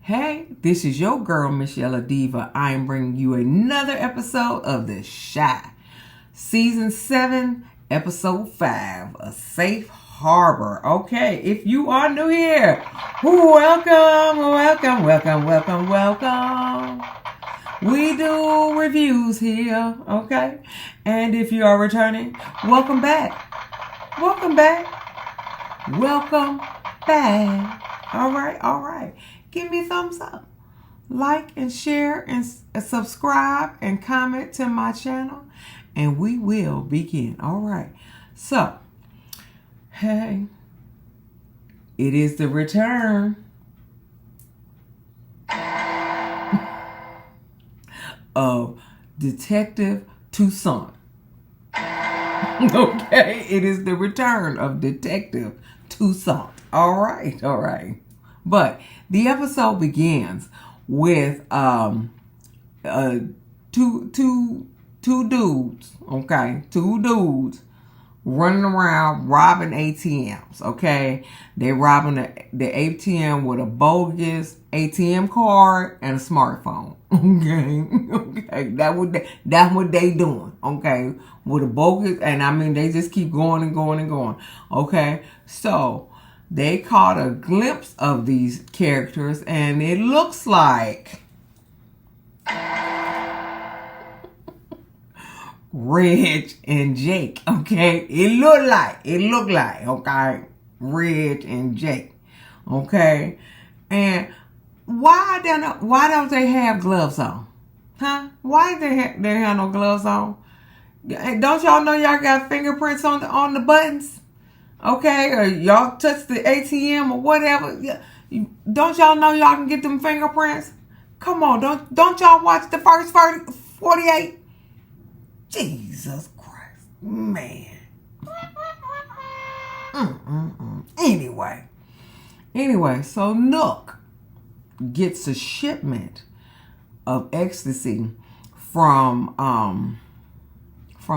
Hey, this is your girl, msyelladiva. I am bringing you another episode of The Shy. Season 7, Episode 5, A Safe Harbor. Okay, if you are new here, welcome. We do reviews here, okay? And if you are returning, welcome back. All right. Give me a thumbs up. Like and share and subscribe and comment to my channel. And we will begin. All right. So, hey, it is the return of Detective Toussaint. Okay, it is the return of Detective Toussaint. All right. But the episode begins with two dudes, okay? Two dudes running around robbing ATMs, okay? They robbing the ATM with a bogus ATM card and a smartphone, okay? That's what they doing, okay? With a bogus, and I mean, they just keep going and going, okay? So they caught a glimpse of these characters, and it looks like Reg and Jake, okay? It looked like, okay? Reg and Jake, okay? And why don't they have gloves on? Huh? Why they have no gloves on? Don't y'all know y'all got fingerprints on the buttons? Okay, or y'all touch the ATM or whatever. Don't y'all know y'all can get them fingerprints? Come on, don't y'all watch the first 48? Jesus Christ, man. Anyway, so Nuck gets a shipment of ecstasy from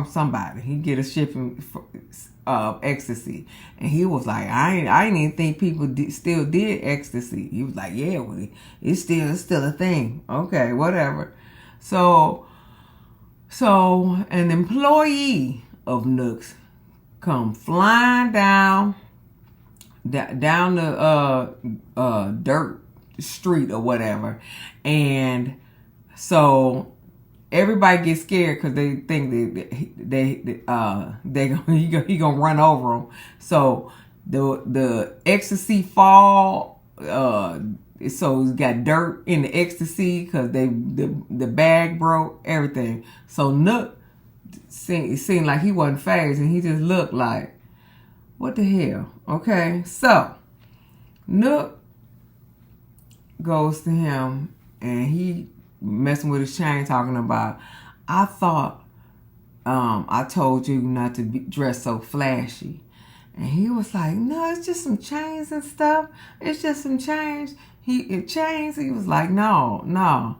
somebody. He get a shipment of ecstasy, and he was like, I didn't even think people still did ecstasy. He was like, yeah, well, it's still a thing. Okay, whatever. So an employee of Nuck's come flying down the dirt street or whatever, and so everybody gets scared because they think he gonna run over them. So the ecstasy fall. So it's got dirt in the ecstasy because the bag broke, everything. So Nuck seemed like he wasn't fazed, and he just looked like, what the hell? Okay, so Nuck goes to him, and he messing with his chain, talking about, I thought I told you not to be dressed so flashy. And he was like, no, it's just some chains and stuff. It's just some chains. He was like, no.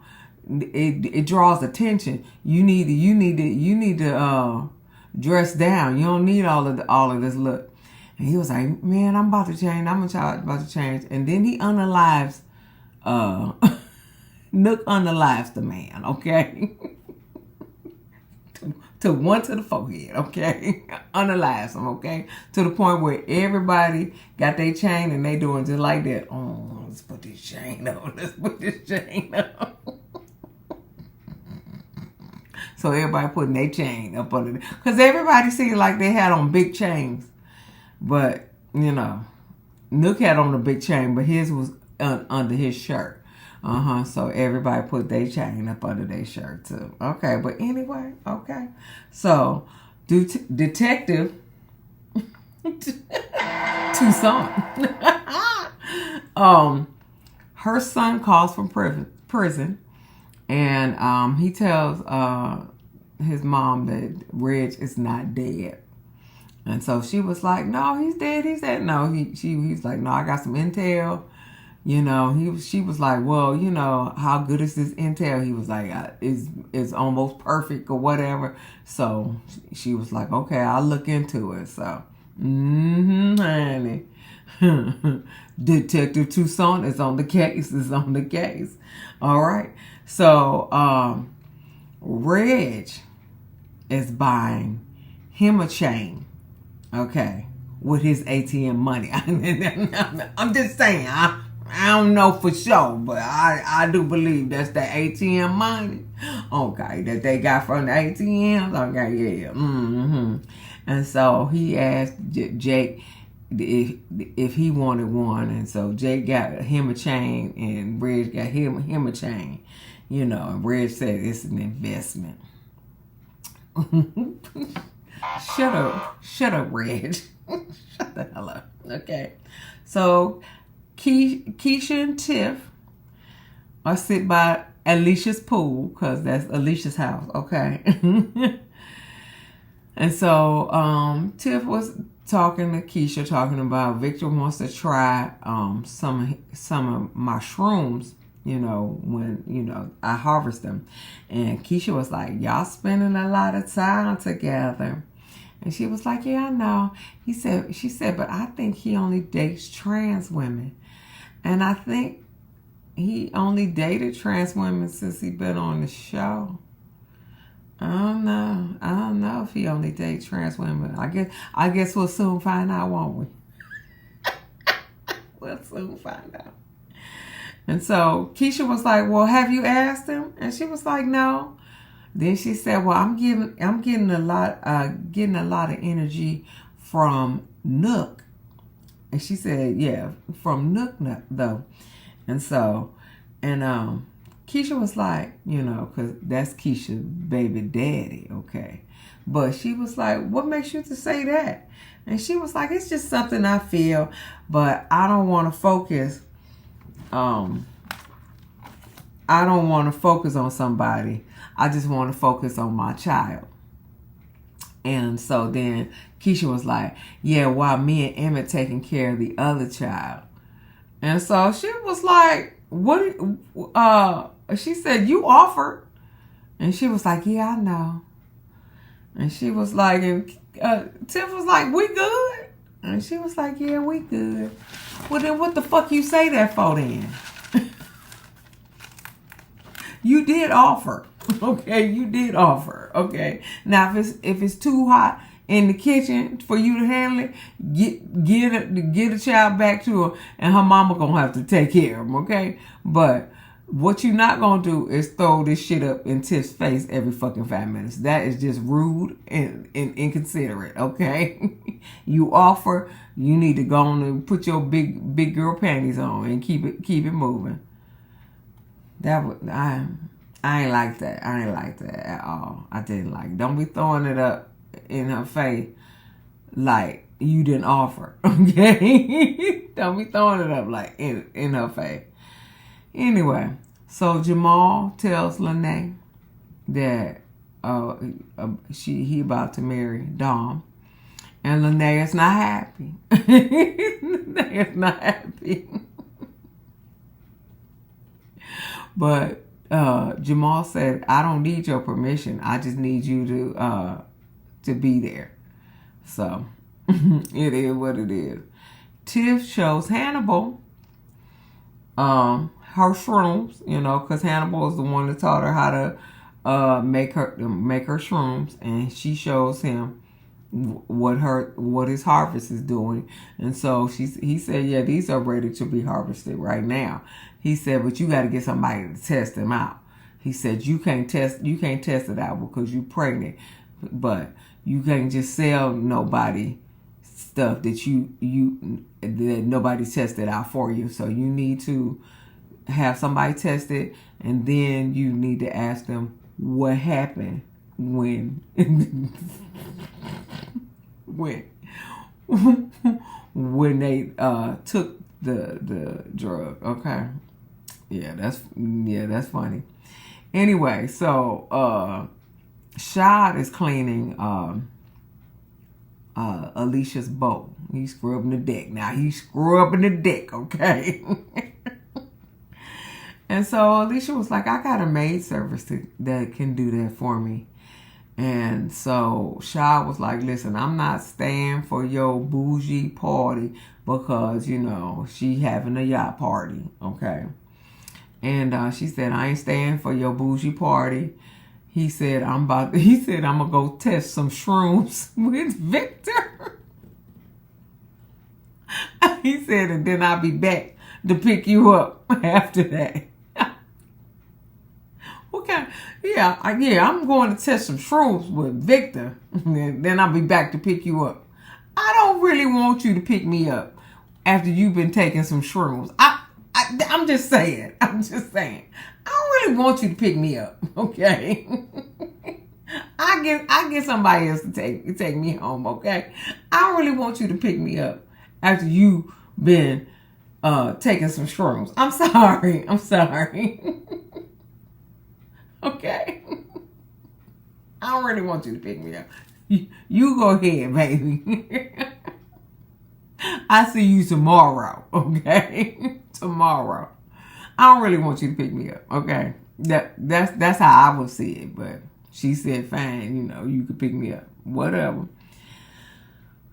It draws attention. You need to dress down. You don't need all of this look. And he was like, man, I'm about to change. About to change. And then he unalives Nuck unalives the man, okay? to one to the forehead, okay? Unalives him, okay? To the point where everybody got their chain and they doing just like that. Oh, let's put this chain on. So everybody putting their chain up under it. Because everybody seemed like they had on big chains. But, Nuck had on a big chain, but his was under his shirt. So everybody put their chain up under their shirt too. Okay, but anyway, okay. So, Detective Toussaint, her son calls from prison, and he tells his mom that Reg is not dead. And so she was like, no, he's dead. He said, no, he's like, no, I got some intel. She was like, well, how good is this intel? He was like, it's almost perfect or whatever. So she was like, okay, I'll look into it. So, honey. Detective Toussaint is on the case. All right. So Reg is buying him a chain. Okay. With his ATM money. I'm just saying. I don't know for sure, but I do believe that's the ATM money. Okay. That they got from the ATMs. Okay. Yeah. And so he asked Jake if he wanted one, and so Jake got him a chain and Reg got him a chain, and Reg said it's an investment. Shut up, Reg. Shut the hell up. Okay, so Keisha and Tiff are sit by Alicia's pool because that's Alicia's house. Okay. And so Tiff was talking to Keisha, talking about Victor wants to try some of my shrooms, when I harvest them. And Keisha was like, y'all spending a lot of time together. And she was like, yeah, I know. She said, but I think he only dates trans women. And I think he only dated trans women since he been on the show. I don't know if he only dates trans women. I guess we'll soon find out, won't we? We'll soon find out. And so Keisha was like, well, have you asked him? And she was like, no. Then she said, well, I'm getting a lot of energy from Nuck. And she said, yeah, from Nuck though. And so, Keisha was like, because that's Keisha's baby daddy, okay? But she was like, what makes you to say that? And she was like, it's just something I feel, but I don't want to focus. I don't want to focus on somebody. I just want to focus on my child. And so then Keisha was like, yeah, while me and Emmett taking care of the other child. And so she was like, what, she said, you offered. And she was like, yeah, I know. And she was like, and Tiff was like, we good? And she was like, yeah, we good. Well, then what the fuck you say that for then? You did offer. Okay, you did offer. Okay. Now, if it's too hot in the kitchen for you to handle it, get a child back to her, and her mama gonna have to take care of him. Okay, but what you not gonna do is throw this shit up in Tiff's face every fucking 5 minutes. That is just rude and inconsiderate. Okay, you offer, you need to go on and put your big girl panties on and keep it moving. I ain't like that. I ain't like that at all. I didn't like it. Don't be throwing it up in her face like you didn't offer. Okay? Don't be throwing it up like in her face. Anyway, so Jamal tells Lene that he about to marry Dom. And Lene is not happy. Lene is not happy. But Jamal said, I don't need your permission. I just need you to be there. So it is what it is. Tiff shows Hannibal her shrooms, because Hannibal is the one that taught her how to make her shrooms, and she shows him what his harvest is doing. And so he said, yeah, these are ready to be harvested right now. He said, but you got to get somebody to test them out. He said, you can't test it out because you're pregnant, but you can't just sell nobody stuff that that nobody tested out for you. So you need to have somebody test it, and then you need to ask them what happened when when they took the drug. Okay. Yeah, that's funny. Anyway, so Shad is cleaning Alicia's boat. He's scrubbing the deck. Now he's scrubbing the deck, okay? And so Alicia was like, I got a maid service that can do that for me. And so Shaw was like, listen, I'm not staying for your bougie party because, you know, she having a yacht party, okay? And she said, I ain't staying for your bougie party. He said, I'm gonna go test some shrooms with Victor. He said, and then I'll be back to pick you up after that. Okay, yeah, I'm going to test some shrooms with Victor. Then I'll be back to pick you up. I don't really want you to pick me up after you've been taking some shrooms. I'm just saying. I don't really want you to pick me up, okay? I get somebody else to take me home, okay? I don't really want you to pick me up after you've been taking some shrooms. I'm sorry. Okay? I don't really want you to pick me up. You go ahead, baby. I see you tomorrow, okay? Tomorrow. I don't really want you to pick me up, okay? That's how I would see it, but she said, fine, you know, you can pick me up. Whatever.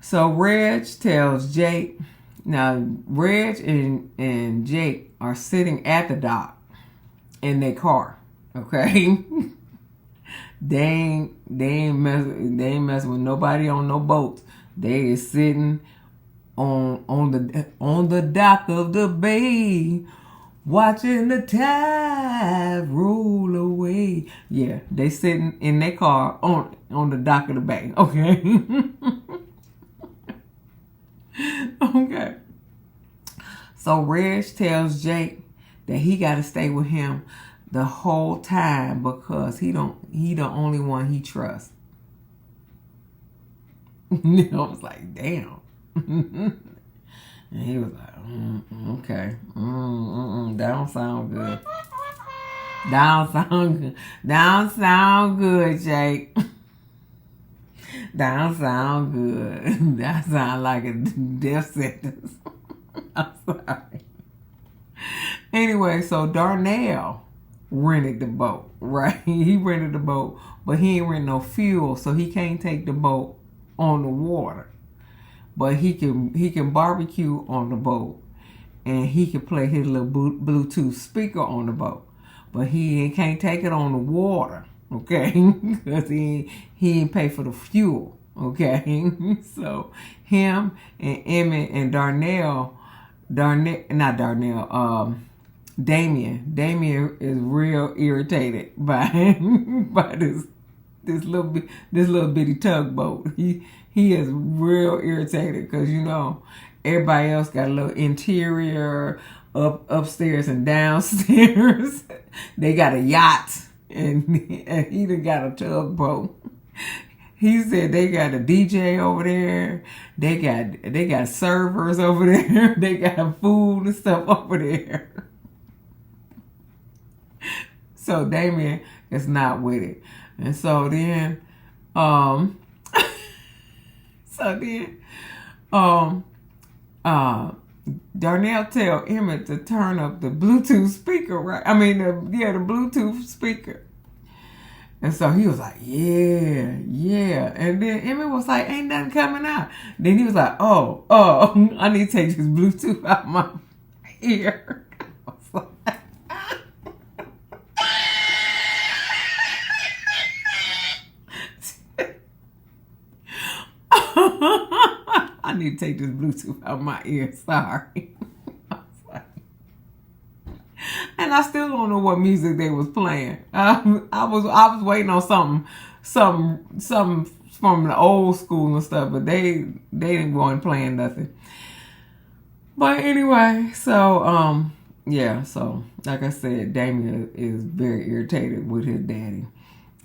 So Reg tells Jake, now Reg and Jake are sitting at the dock in their car. Okay, they ain't messing with nobody on no boats. They is sitting on the dock of the bay, watching the tide roll away. Yeah, they sitting in their car on the dock of the bay. Okay, okay. So Reg tells Jake that he got to stay with him the whole time because he the only one he trusts. I was like, damn. And he was like, okay. That don't sound good. Don't sound good, Jake. Don't sound good. That sound like a death sentence. I'm sorry. Anyway, so Darnell rented the boat, right? He rented the boat, but he ain't rent no fuel, so he can't take the boat on the water. But he can barbecue on the boat, and he can play his little Bluetooth speaker on the boat. But he can't take it on the water, okay? Because he ain't pay for the fuel, okay? So him and Emmett and Damien is real irritated by this little bitty tugboat. He is real irritated because, you know, everybody else got a little interior upstairs and downstairs. They got a yacht and he done got a tugboat. He said they got a DJ over there. They got servers over there. They got food and stuff over there. So Damien is not with it. And so then Darnell tell Emmett to turn up the Bluetooth speaker, right? I mean the Bluetooth speaker. And so he was like, yeah. And then Emmett was like, ain't nothing coming out. Then he was like, oh, I need to take this Bluetooth out my ear. I was like, I need to take this Bluetooth out my ear. Sorry. And I still don't know what music they was playing. I was waiting on something from the old school and stuff, but they didn't go and playing nothing. But anyway, so so like I said, Damien is very irritated with his daddy.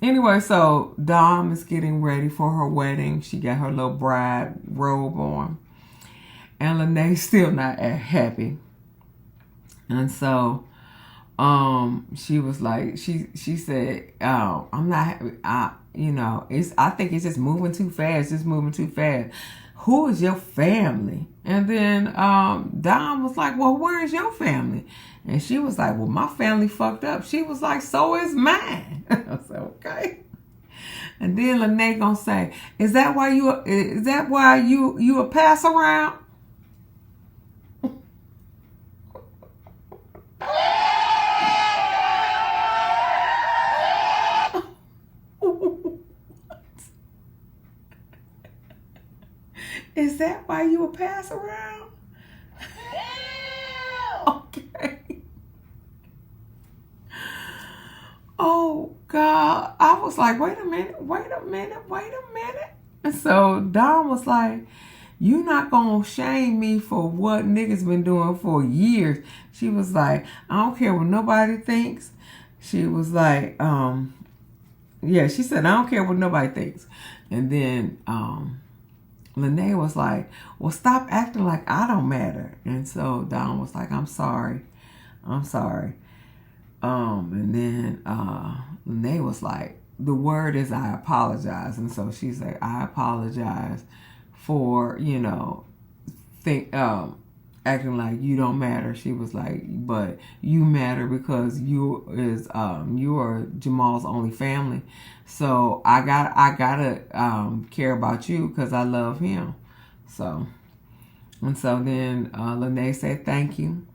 Anyway, so Dom is getting ready for her wedding. She got her little bride robe on. And Lene's still not happy. And so she was like, she said, I'm not happy. I think it's just moving too fast. Who is your family? And then Dom was like, well, where is your family? And she was like, well, my family fucked up. She was like, so is mine. I said, okay. And then Lene gonna say, is that why you a pass around? Is that why you a pass around? Okay. Oh God. I was like, wait a minute. And so Dawn was like, you not gonna shame me for what niggas been doing for years. She was like, I don't care what nobody thinks. She was like, yeah, she said, I don't care what nobody thinks. And then Lene was like, well, stop acting like I don't matter. And so Dawn was like, I'm sorry. And then Lene was like, the word is I apologize. And so she's like, I apologize for, acting like you don't matter. She was like, but you matter because you are Jamal's only family. So I gotta care about you because I love him. So then Lene said thank you.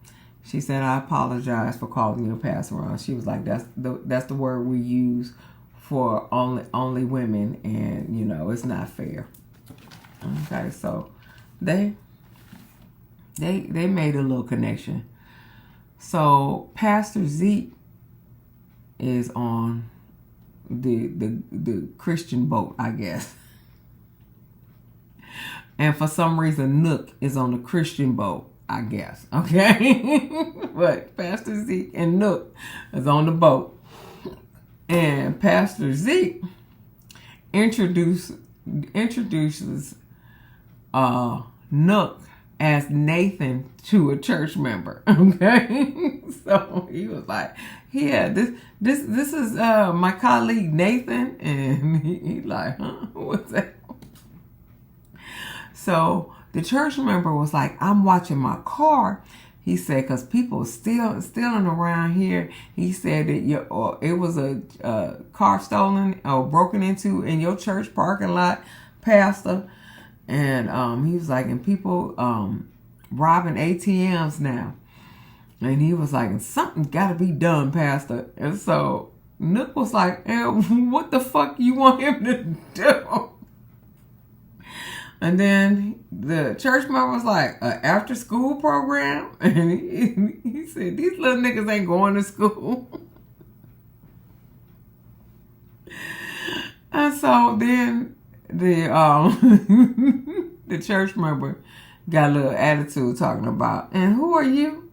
She said, I apologize for calling you a pass around. She was like, that's the word we use for only women, and it's not fair. Okay, so they made a little connection. So Pastor Zeke is on the Christian boat, I guess. And for some reason, Nuck is on the Christian boat, I guess. Okay? But Pastor Zeke and Nuck is on the boat. And Pastor Zeke introduces Nuck as Nathan to a church member. Okay? So he was like, yeah, this is my colleague Nathan. And he like, huh? What's that? So the church member was like, I'm watching my car. He said, because people stealing around here. He said that it was a car stolen or broken into in your church parking lot, Pastor. And he was like, and people robbing ATMs now. And he was like, something got to be done, Pastor. And so Nuck was like, what the fuck you want him to do? And then the church member was like, an after school program? And he said, these little niggas ain't going to school. And so then the church member got a little attitude talking about, and who are you?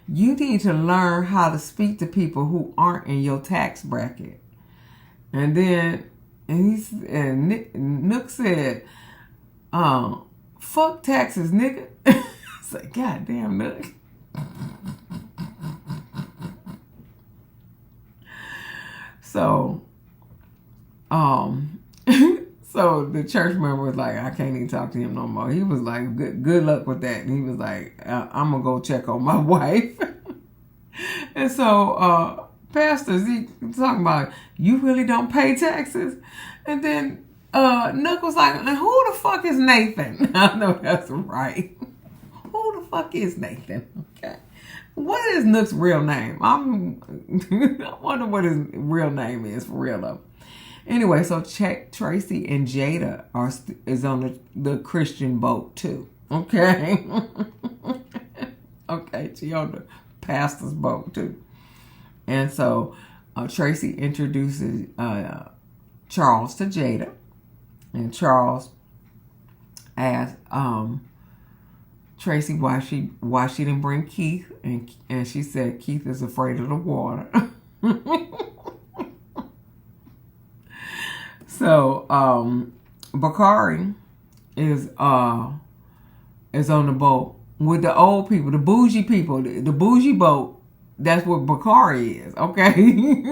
You need to learn how to speak to people who aren't in your tax bracket. And then Nuck said, fuck taxes, nigga. It's like, goddamn, Nuck. So, so the church member was like, I can't even talk to him no more. He was like, good luck with that. And he was like, I'm going to go check on my wife. And so Pastor Zeke talking about, you really don't pay taxes? And then Nuck was like, and who the fuck is Nathan? I know that's right. Who the fuck is Nathan? Okay. What is Nuck's real name? I wonder what his real name is for real though. Anyway, so Tracy and Jada is on the Christian boat too. Okay. Okay, she on the pastor's boat too. And so Tracy introduces Charles to Jada. And Charles asked Tracy why she didn't bring Keith, and she said Keith is afraid of the water. So Bakari is on the boat with the old people, the bougie people, the bougie boat. That's what Bakari is, okay?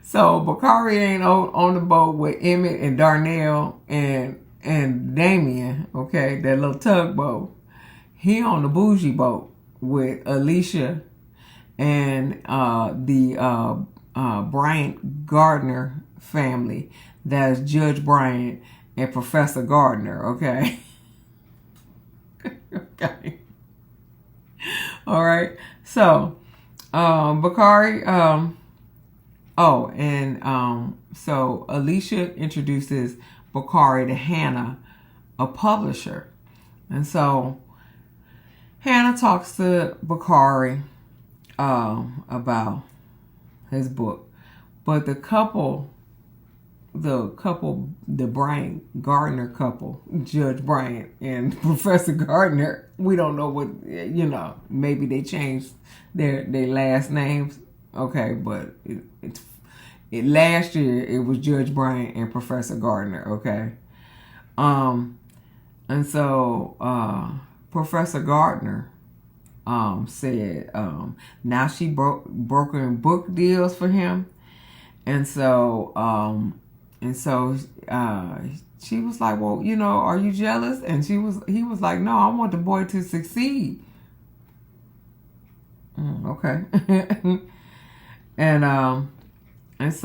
So Bakari ain't on the boat with Emmett and Darnell and Damien, okay, that little tugboat. He on the bougie boat with Alicia and the Bryant Gardner family. That's Judge Bryant and Professor Gardner. Okay. Okay. All right. So, Bakari. So Alicia introduces Bakari to Hannah, a publisher, and so Hannah talks to Bakari about his book, but the Bryant Gardner couple, Judge Bryant and Professor Gardner, we don't know what, maybe they changed their last names. Okay, but last year it was Judge Bryant and Professor Gardner. Okay, and so Professor Gardner said now she brokering book deals for him, and so she was like, well, are you jealous? And he was like, no, I want the boy to succeed. Okay. And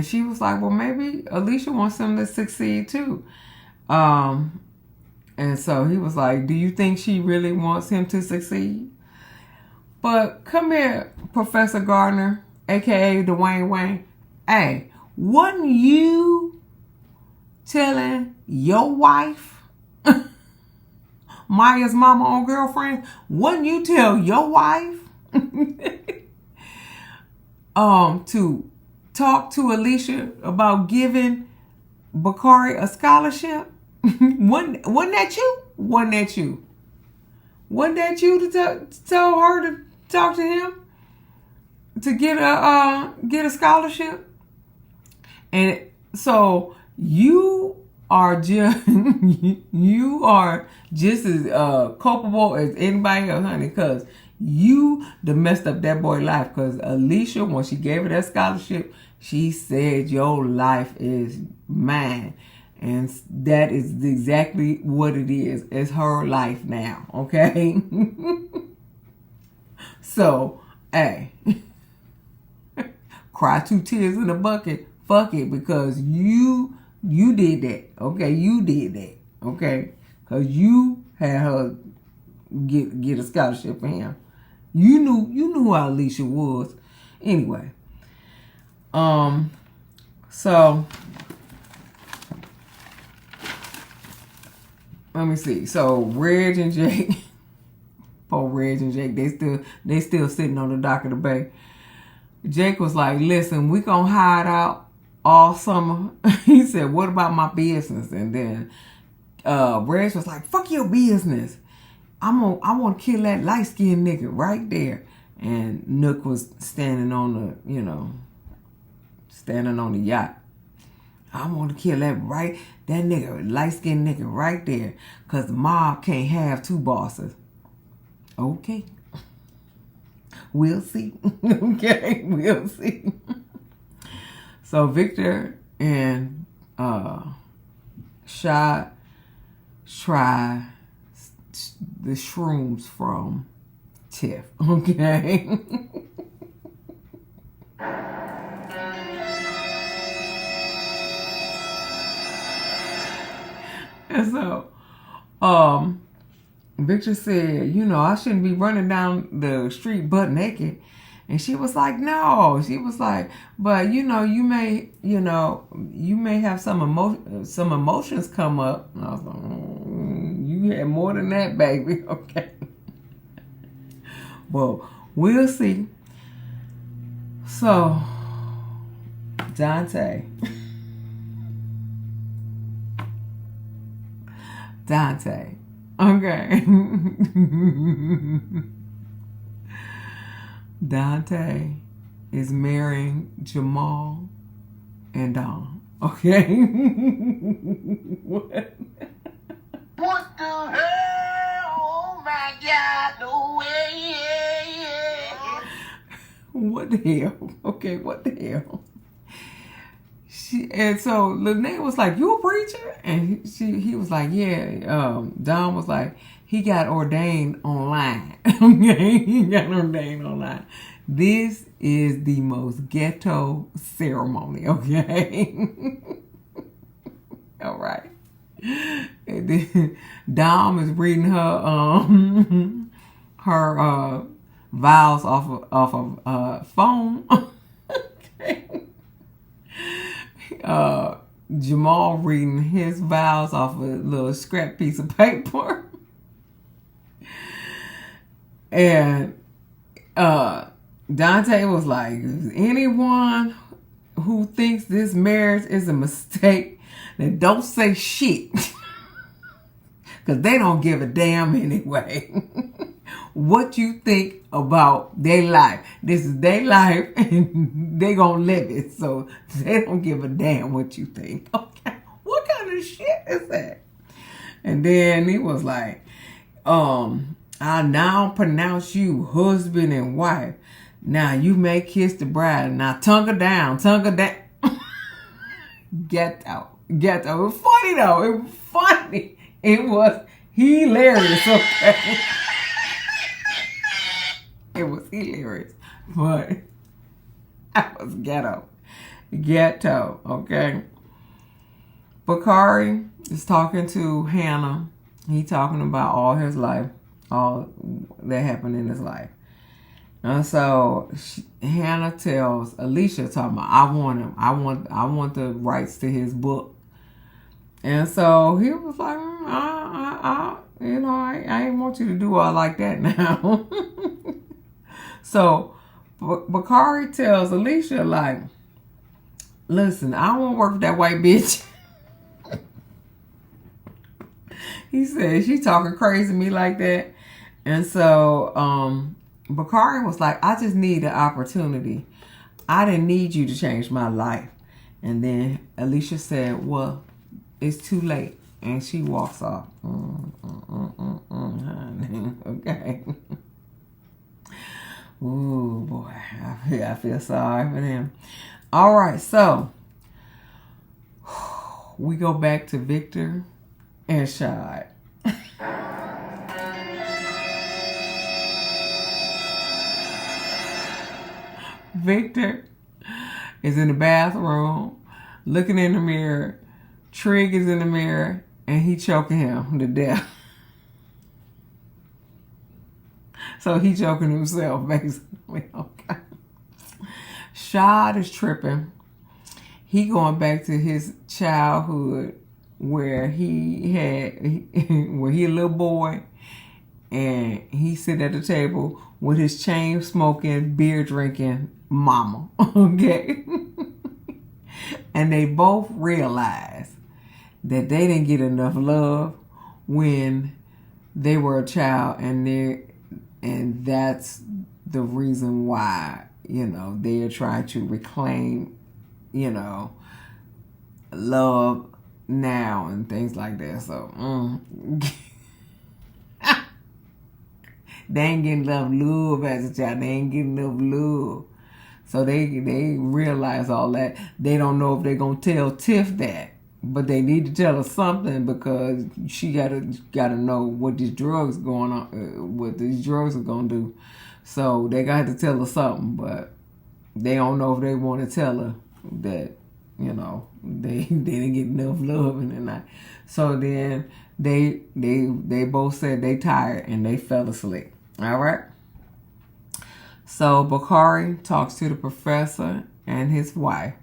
she was like, well, maybe Alicia wants him to succeed too. And so he was like, do you think she really wants him to succeed? But come here, Professor Gardner, aka Dwayne Wayne. Hey, wasn't you telling your wife, Maya's mama on Girlfriend, wouldn't you tell your wife to talk to Alicia about giving Bakari a scholarship? wasn't that you? Wasn't that you? Wasn't that you to tell her to talk to him to get a scholarship? And so you are just as culpable as anybody else, honey, because you done messed up that boy's life. Because Alicia, when she gave her that scholarship, she said, your life is mine. And that is exactly what it is. It's her life now, okay? So, hey, cry 2 tears in a bucket. Fuck it, because you did that, okay? You did that, okay? Because you had her get a scholarship for him. You knew who Alicia was. Anyway, so let me see. So Reg and Jake, poor Reg and Jake, they still sitting on the dock of the bay. Jake was like, listen, we gonna hide out all summer. He said, what about my business? And then Reg was like, fuck your business. I want to kill that light-skinned nigga right there. And Nuck was standing on the yacht. I want to kill that nigga, light-skinned nigga right there. Because the mob can't have 2 bosses. Okay. We'll see. Okay, we'll see. So Victor and Shad try the shrooms from Tiff. Okay. And so, Victor said, I shouldn't be running down the street butt naked. And she was like, no. She was like, but you may have some emotions come up. And I was like, you had more than that, baby. Okay. Well, we'll see. So, Dante. Okay. Dante is marrying Jamal and Dawn. Okay. What? What the hell? Oh my God! No way! Yeah. What the hell? Okay, what the hell? And so Lene was like, "You a preacher?" And he was like, "Yeah." Don was like, he got ordained online. Okay, he got ordained online. This is the most ghetto ceremony. Okay, all right. And then Dom is reading her her vows off of phone. Okay. Jamal reading his vows off a little scrap piece of paper. And Dante was like, anyone who thinks this marriage is a mistake, then don't say shit. Because they don't give a damn anyway. What you think about their life. This is their life and they gonna live it. So they don't give a damn what you think. Okay. What kind of shit is that? And then he was like, I now pronounce you husband and wife. Now you may kiss the bride. Now tongue her down. Ghetto. It was funny though. It was funny. It was hilarious. Okay. It was hilarious. But I was ghetto. Okay. Bakari is talking to Hannah. He talking about all his life. All that happened in his life. And so Hannah tells Alicia, talking about, I want him. I want the rights to his book. And so he was like, I ain't want you to do all like that now. So Bakari tells Alicia, like, listen, I don't want to work with that white bitch. He said, she talking crazy to me like that. And so Bakari was like, I just need an opportunity. I didn't need you to change my life. And then Alicia said, well, it's too late. And she walks off. Okay. Ooh, boy. I feel sorry for them. All right, so we go back to Victor and Shad. Victor is in the bathroom, looking in the mirror. Trig is in the mirror, and he choking him to death. So he choking himself, basically. Okay. Shad is tripping. He going back to his childhood where he a little boy, and he sit at the table with his chain smoking, beer drinking mama. Okay. And they both realize that they didn't get enough love when they were a child, and that's the reason why, they're trying to reclaim, love now and things like that. So they ain't getting enough love as a child. They ain't getting enough love. So they realize all that. They don't know if they're gonna tell Tiff that, but they need to tell her something because she gotta know what these drugs going on, what these drugs are gonna do. So they got to tell her something, but they don't know if they want to tell her that they didn't get enough love in the night. So then they both said they tired and they fell asleep. All right. So Bakari talks to the professor and his wife,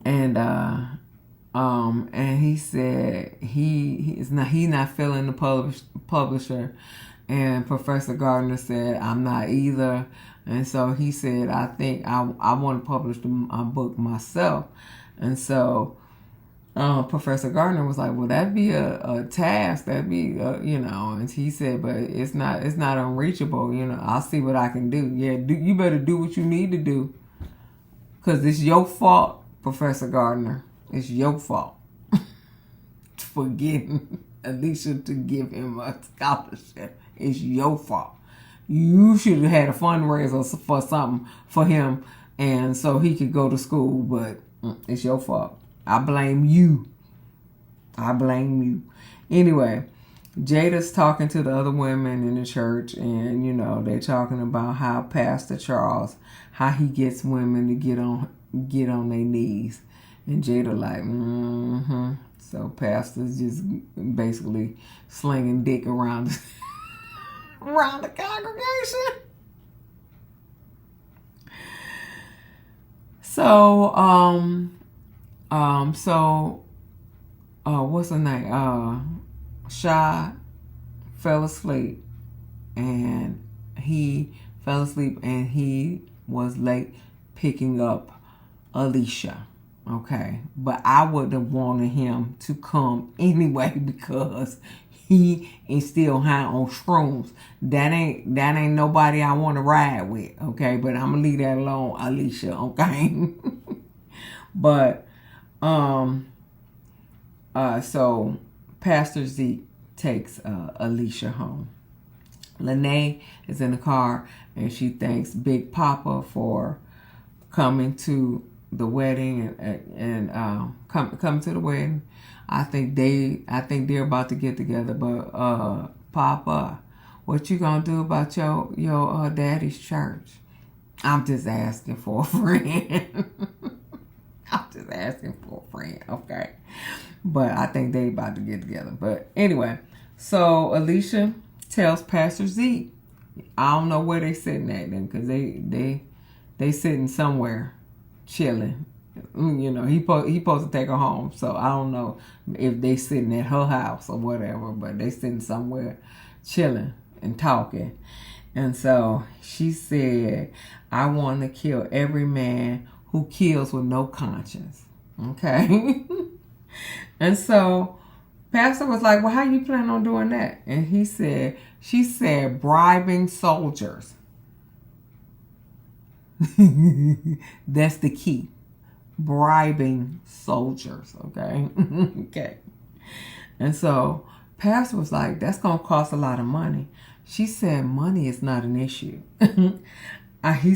and he said he's not feeling the publisher, and Professor Gardner said, I'm not either. And so he said, I think I want to publish the book myself. And so Professor Gardner was like, well, that'd be a task. That'd be, and he said, but it's not unreachable. I'll see what I can do. Yeah, you better do what you need to do. Because it's your fault, Professor Gardner. It's your fault for getting Alicia to give him a scholarship. It's your fault. You should have had a fundraiser for something for him, and so he could go to school, but it's your fault. I blame you. Anyway, Jada's talking to the other women in the church, and you know they're talking about how Pastor Charles, how he gets women to get on their knees, and Jada like, mm-hmm. So Pastor's just basically slinging dick around around the congregation. So what's her name? Shah fell asleep, and he was late picking up Alicia. Okay, but I would have wanted him to come anyway because he is still high on shrooms. That ain't nobody I want to ride with. Okay, but I'm gonna leave that alone, Alicia. Okay, but so Pastor Zeke takes Alicia home. Lene is in the car, and she thanks Big Papa for coming to the wedding and come to the wedding. I think they're about to get together. But Papa, what you gonna do about your daddy's church? I'm just asking for a friend. I'm just asking for a friend, okay? But I think they about to get together. But anyway, so Alicia tells Pastor Zeke, I don't know where they sitting at then, because they sitting somewhere chilling. You know, he supposed to take her home, so I don't know if they sitting at her house or whatever, but they sitting somewhere chilling and talking. And so she said, I want to kill every man who kills with no conscience. Okay? And so Pastor was like, well, how you plan on doing that? And she said, bribing soldiers. That's the key. Bribing soldiers, okay? Okay. And so Pastor was like, that's going to cost a lot of money. She said, money is not an issue. She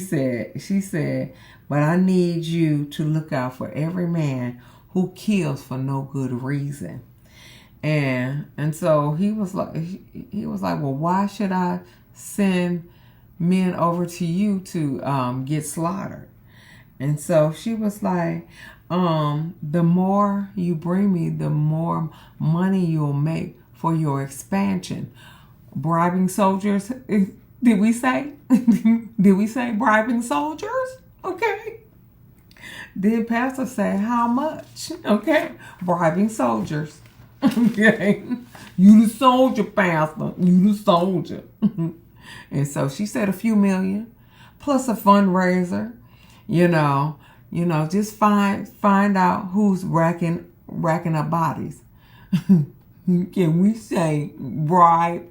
said, but I need you to look out for every man who kills for no good reason. And so he was like, well, why should I send men over to you to get slaughtered? And so she was like, the more you bring me, the more money you'll make for your expansion. Bribing soldiers, did we say? Did we say bribing soldiers? Okay. Did Pastor say how much? Okay. Bribing soldiers. Okay. You the soldier, Pastor. You the soldier. And so she said a few million plus a fundraiser. You know, just find out who's racking up bodies. Can we say bribe?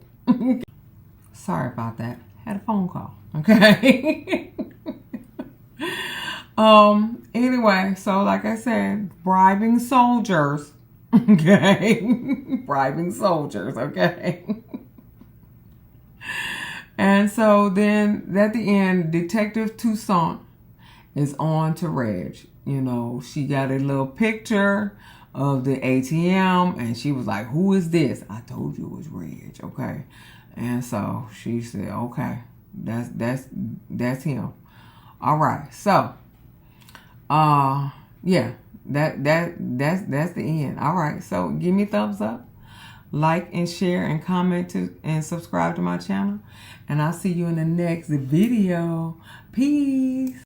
Sorry about that. Had a phone call. Okay. Anyway, so like I said, bribing soldiers. Okay. Bribing soldiers, okay. And so then at the end, Detective Toussaint is on to Reg. You know, she got a little picture of the ATM, and she was like, who is this? I told you it was Reg, okay? And so she said, okay, that's him. All right, so yeah, that's the end. All right, so give me a thumbs up, like and share and comment and subscribe to my channel, and I'll see you in the next video. Peace.